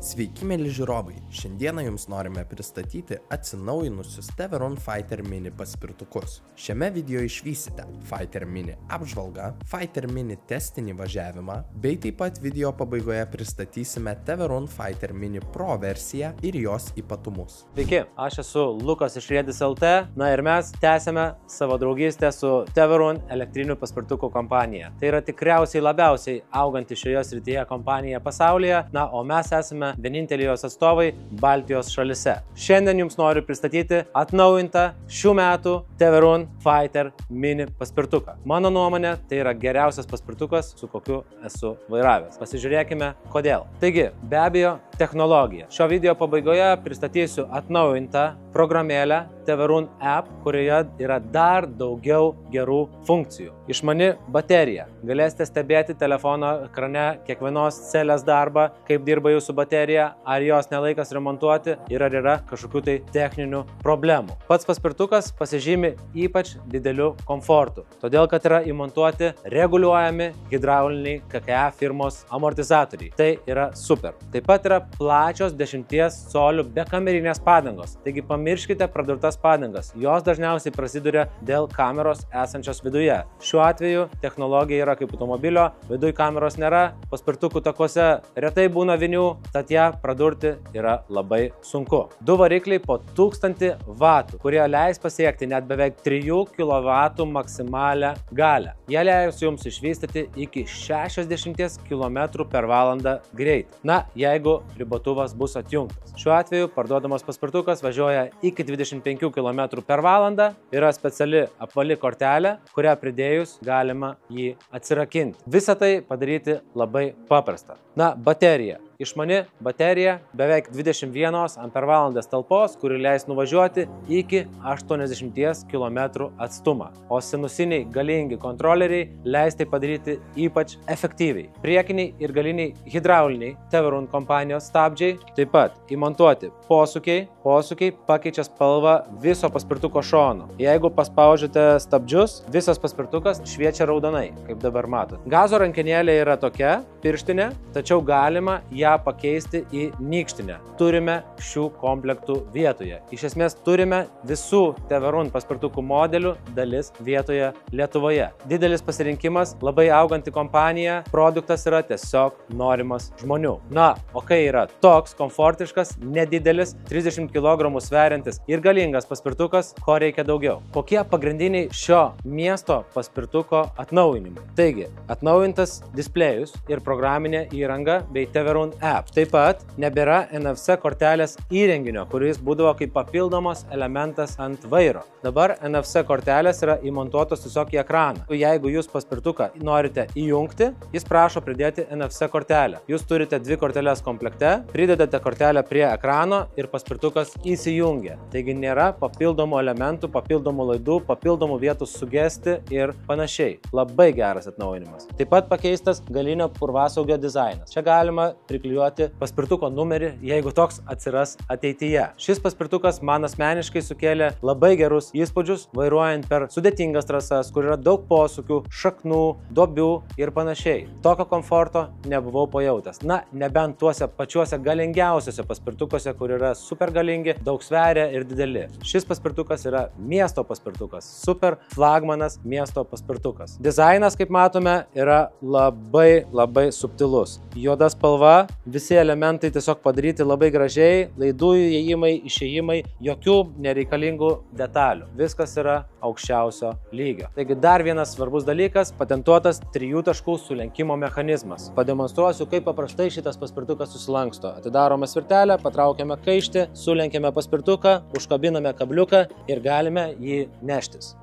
Sveiki, mėly žiūrovai! Šiandieną jums norime pristatyti atsinaujinusius Teveron Fighter Mini paspirtukus. Šiame video išvysite Fighter Mini apžvalgą, Fighter Mini testinį važiavimą, bei taip pat video pabaigoje pristatysime Teveron Fighter Mini Pro versiją ir jos ypatumus. Sveiki, aš esu Lukas iš Riedis LT, na ir mes tęsime savo draugystę su Teveron elektrinių paspirtukų kompanija. Tai yra tikriausiai labiausiai auganti šioje srityje kompanija pasaulyje, na o mes esame vieninteliai jos atstovai Baltijos šalise. Šiandien jums noriu pristatyti atnaujintą šių metų Teveron Fighter Mini paspirtuką. Mano nuomonė, tai yra geriausias paspirtukas, su kokiu esu vairavęs. Pasižiūrėkime, kodėl. Taigi, be abejo, technologija. Šio video pabaigoje pristatysiu atnaujintą programėlę Teveron App, kurioje yra dar daugiau gerų funkcijų. Išmani baterija. Galėsite stebėti telefono ekrane kiekvienos celės darbą, kaip dirba jūsų baterija, ar jos nelaikas remontuoti ir ar yra kažkokių tai techninių problemų. Pats paspirtukas pasižymi ypač dideliu komfortu, todėl kad yra įmontuoti reguliuojami hidrauliniai KKA firmos amortizatoriai. Tai yra super. Taip pat yra plačios 10 colių bekamerinės padangos, taigi pamirškite pradurtas padangas. Jos dažniausiai prasiduria dėl kameros esančios viduje. Šiuo atveju technologija yra kaip automobilio, viduj kameros nėra, paspirtukų takuose retai būna vinių, tad ją pradurti yra labai sunku. Du varikliai po 1000 vatų, kurie leis pasiekti net beveik 3 kW maksimalią galią. Jie leis jums išvystyti iki 60 km/h greitį. Na, jeigu ribotuvas bus atjungtas. Šiuo atveju parduodamas paspirtukas važiuoja iki 25 km/h, yra speciali apvali kortelė, kurią pridėjus galima jį atsirakinti. Visą tai padaryti labai paprasta. Na, baterija. Išmani baterija beveik 21 Ah talpos, kuri leis nuvažiuoti iki 80 km atstumą. O sinusiniai galingi kontroleriai leis tai padaryti ypač efektyviai. Priekiniai ir galiniai hidrauliniai Teveron kompanijos stabdžiai, taip pat įmontuoti posūkiai. Posūkiai pakeičia spalvą viso paspirtuko šono. Jeigu paspaudžiate stabdžius, visas paspirtukas šviečia raudonai, kaip dabar matot. Gazo rankenėlė yra tokia, pirštinė, tačiau galima ją pakeisti į nykštinę. Turime šių komplektų vietoje. Iš esmės turime visų Teveron paspirtukų modelių dalis vietoje Lietuvoje. Didelis pasirinkimas, labai auganti kompanija, produktas yra tiesiog norimas žmonių. Na, o kai yra toks komfortiškas, nedidelis, 30 kg sveriantis ir galingas paspirtukas, ko reikia daugiau? Kokie pagrindiniai šio miesto paspirtuko atnaujinimai? Taigi, atnaujintas displejus ir programinė įranga bei Teveron App. Taip pat nebėra NFC kortelės įrenginio, kuris būdavo kaip papildomas elementas ant vairo. Dabar NFC kortelės yra įmontuotos tiesiog į ekraną. Jeigu jūs paspirtuką norite įjungti, jis prašo pridėti NFC kortelę. Jūs turite 2 korteles komplekte, pridedate kortelę prie ekrano ir paspirtukas įsijungia. Taigi nėra papildomų elementų, papildomų laidų, papildomų vietų sugesti ir panašiai. Labai geras atnaujinimas. Taip pat pakeistas galinio purvasaugio dizainas. Čia galima priklijuoti paspirtuko numerį, jeigu toks atsiras ateityje. Šis paspirtukas man asmeniškai sukėlė labai gerus įspūdžius, vairuojant per sudėtingas trasas, kur yra daug posūkių, šaknų, duobių ir panašiai. Tokio komforto nebuvau pajautęs. Na, nebent tuose pačiuose galingiausiuose paspirtukuose, kur yra super galingi, daug sveria ir dideli. Šis paspirtukas yra miesto paspirtukas, super flagmanas miesto paspirtukas. Dizainas, kaip matome, yra labai subtilus. Juoda spalva, visi elementai tiesiog padaryti labai gražiai, laidų įėjimai, išėjimai, jokių nereikalingų detalių. Viskas yra aukščiausio lygio. Taigi dar vienas svarbus dalykas – patentuotas 3 taškų sulenkimo mechanizmas. Pademonstruosiu, kaip paprastai šitas paspirtukas susilanksto. Atidarome svirtelę, patraukiame kaištį, sulenkiame paspirtuką, užkabiname kabliuką ir galime jį neštis.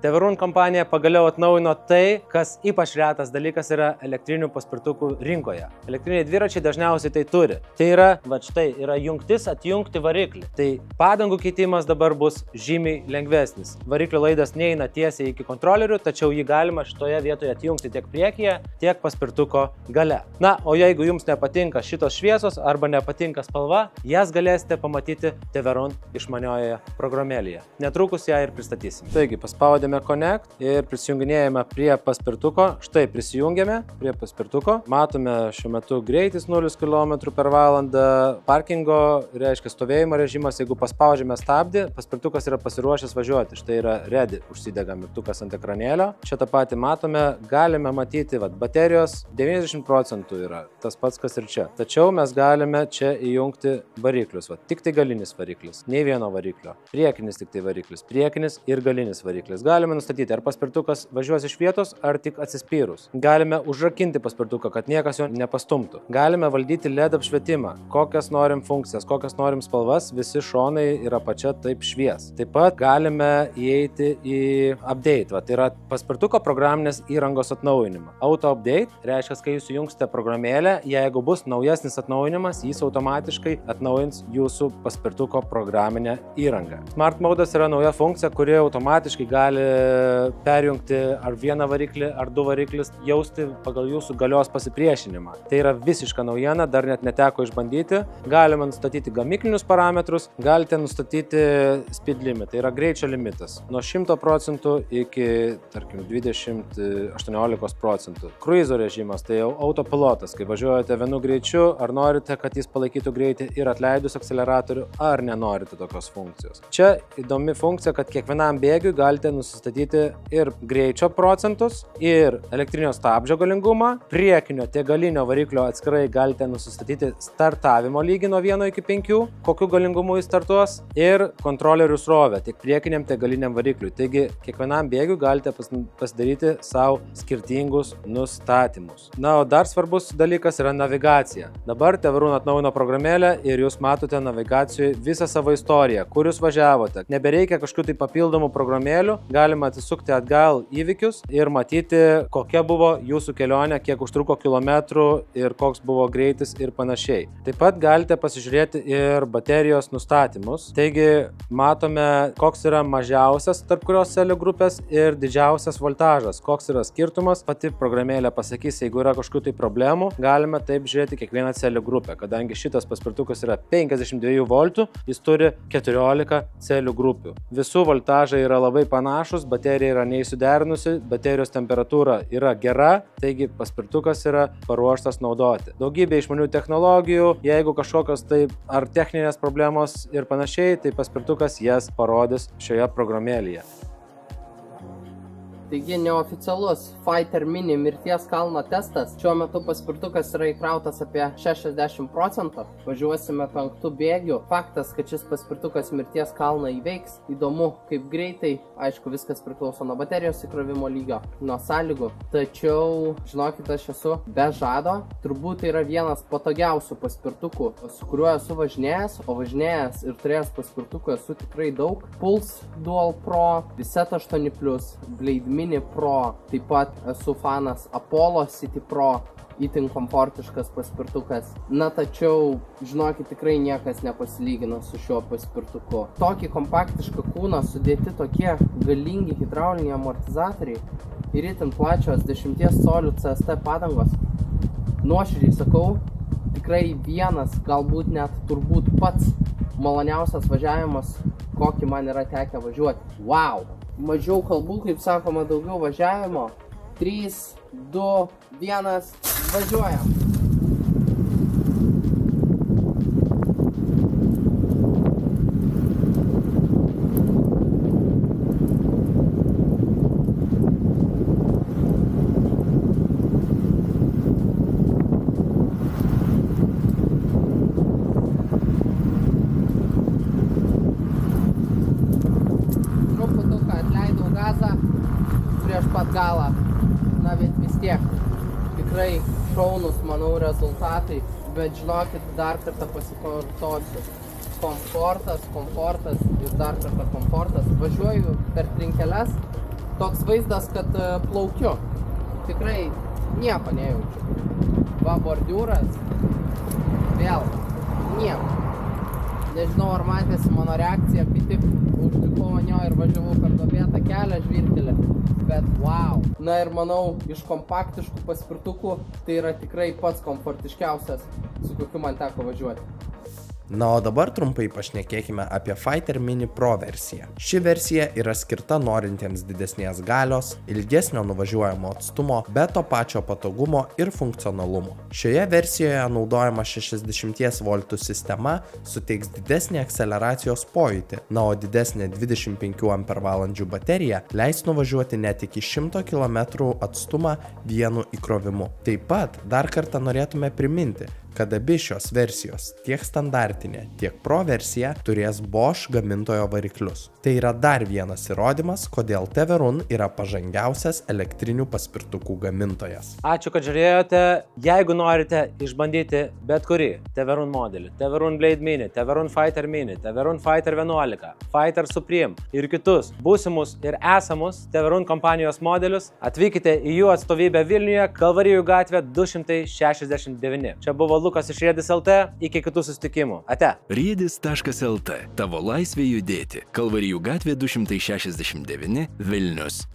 Teveron kompanija pagaliau atnaujino tai, kas ypač retas dalykas yra elektrinių paspirtukų rinkoje. Elektriniai dviračiai dažniausiai tai turi. Tai yra, va štai, yra jungtis atjungti variklį. Tai padangų keitimas dabar bus žymiai lengvesnis. Variklio laidas neina tiesiai iki kontrolerių, tačiau jį galima šitoje vietoje atjungti tiek priekyje, tiek paspirtuko gale. Na, o jeigu jums nepatinka šitos šviesos arba nepatinka spalva, jas galėsite pamatyti Teveron išmaniojoje programėlėje. Netrukus ją ir pristatysim. Taigi, paspaudėme spaudžiame Connect ir prisijunginėjame prie paspirtuko. Štai prisijungiame prie paspirtuko. Matome šiuo metu greitis 0 km/h, parkingo, reiškia stovėjimo režimas. Jeigu paspaudžiame stabdį, paspirtukas yra pasiruošęs važiuoti. Štai yra ready, užsidega mygtukas ant ekranėlio. Čia tą patį matome, galime matyti, baterijos 90% yra tas pats, kas ir čia. Tačiau mes galime čia įjungti variklius. Tik tai galinis variklis, nei vieno variklio. Priekinis tik tai variklis, priekinis ir galinis variklis. Galime nustatyti, ar paspirtukas važiuos iš vietos, ar tik atsispyrus. Galime užrakinti paspirtuką, kad niekas jo nepastumtų. Galime valdyti LED apšvietimą, kokias norim funkcijas, kokias norim spalvas, visi šonai yra pačia taip švies. Taip pat galime įeiti į update, tai yra paspirtuko programinės įrangos atnaujinimą. Auto update reiškia, kai jūs įjungsite programėlę, jeigu bus naujesnis atnaujinimas, jis automatiškai atnaujins jūsų paspirtuko programinę įrangą. Smart Modas yra nauja funkcija, kuri automatiškai gali perjungti ar vieną variklį, ar du variklius, jausti pagal jūsų galios pasipriešinimą. Tai yra visiška naujiena, dar net neteko išbandyti. Galime nustatyti gamyklinius parametrus, galite nustatyti speed limit, tai yra greičio limitas. Nuo 100% iki, tarkim, 20-18%. Kruizo režimas, tai jau autopilotas, kai važiuojate vienu greičiu, ar norite, kad jis palaikytų greitį ir atleidus akceleratorių, ar nenorite tokios funkcijos. Čia įdomi funkcija, kad kiekvienam bėgiui galite nusistatyti ir greičio procentus, ir elektrinio stabdžio galingumą, priekinio tiek galinio variklio atskirai galite nusistatyti startavimo lygį nuo 1 iki 5, kokiu galingumu jis startuos, ir kontrolerių srovę tiek priekiniam, tiek galiniam varikliui. Taigi, kiekvienam bėgiui galite pasidaryti savo skirtingus nustatymus. Na, o dar svarbus dalykas yra navigacija. Dabar Teverun atnaujino programėlę ir jūs matote navigacijoje visą savo istoriją, kur jūs važiavote. Nebereikia kažkokių tai papildomų programėlių, galima atsisukti atgal įvykius ir matyti, kokia buvo jūsų kelionė, kiek užtruko kilometrų ir koks buvo greitis ir panašiai. Taip pat galite pasižiūrėti ir baterijos nustatymus. Taigi, matome, koks yra mažiausias tarp kurios celių grupės ir didžiausias voltažas, koks yra skirtumas. Pati programėlė pasakys, jeigu yra kažkokių tai problemų, galime taip žiūrėti kiekvieną celių grupę. Kadangi šitas paspirtukas yra 52 voltų, jis turi 14 celių grupių. Visų voltažai yra labai panašus, baterija yra neįsuderinusi, baterijos temperatūra yra gera, taigi paspirtukas yra paruoštas naudoti. Daugybė išmanių technologijų, jeigu kažkokios tai ar techninės problemos ir panašiai, tai paspirtukas jas parodys šioje programėlėje. Taigi neoficialus Fighter Mini mirties kalno testas. Šiuo metu paspirtukas yra įkrautas apie 60%. Važiuosime 5 bėgių. Faktas, kad šis paspirtukas mirties kalną įveiks. Įdomu, kaip greitai. Aišku, viskas priklauso nuo baterijos įkrovimo lygio, nuo sąlygų. Tačiau, žinokit, aš esu be žado. Turbūt tai yra vienas patogiausių paspirtukų, su kuriuo esu važinėjęs, o važinėjęs ir turėjęs paspirtukų esu tikrai daug. Pulse Dual Pro, Reset 8+, Blade Mini Pro, taip pat esu fanas Apollo City Pro, itin komfortiškas paspirtukas. Na, tačiau, žinokit, tikrai niekas nepasilygina su šiuo paspirtuku. Tokį kompaktišką kūną sudėti tokie galingi hidrauliniai amortizatoriai ir itin plačios 10 colių CST padangos. Nuoširdžiai sakau, tikrai vienas, galbūt net turbūt pats maloniausias važiavimas, kokį man yra tekę važiuoti. Wow! Mažiau kalbų, kaip sakoma, daugiau važiavimo. 3, 2, 1, važiuojam. Prieš pat galą, na, bet vis tiek tikrai šaunus, manau, rezultatai, bet žinokit, dar kartą pasikartosiu. Komfortas ir dar kartą komfortas. Važiuoju per trinkeles, toks vaizdas, kad plaukiu. Tikrai nieko nejaučiu. Va, bordiūras, vėl nieko. Nežinau, ar matėsi mano reakcija, kai tik užlipau ant jo ir važiavau per duobėtą kelią žvyrkelį. Bet wow! Na ir manau, iš kompaktiškų paspirtukų tai yra tikrai pats komfortiškiausias, su kokiu man teko važiuoti. Na, o dabar trumpai pašnekėkime apie Fighter Mini Pro versiją. Ši versija yra skirta norintiems didesnės galios, ilgesnio nuvažiuojamo atstumo, bet to pačio patogumo ir funkcionalumo. Šioje versijoje naudojama 60 V sistema suteiks didesnį akceleracijos pojūtį, na, o didesnė 25 Ah baterija leis nuvažiuoti net iki 100 km atstumą vienu įkrovimu. Taip pat dar kartą norėtume priminti, kad abi šios versijos, tiek standartinė, tiek Pro versija, turės Bosch gamintojo variklius. Tai yra dar vienas įrodymas, kodėl Teverun yra pažangiausias elektrinių paspirtukų gamintojas. Ačiū, kad žiūrėjote. Jeigu norite išbandyti bet kurį Teverun modelį, Teverun Blade Mini, Teverun Fighter Mini, Teverun Fighter 11, Fighter Supreme ir kitus būsimus ir esamus Teverun kompanijos modelius, atvykite į jų atstovybę Vilniuje, Kalvarijų gatvė 269. Čia buvo Lukas iš Riedis LT, iki kitų susitikimų. Ate. Riedis.lt. Tavo laisvė judėti. Kalvarijų gatvė 269 Vilnius.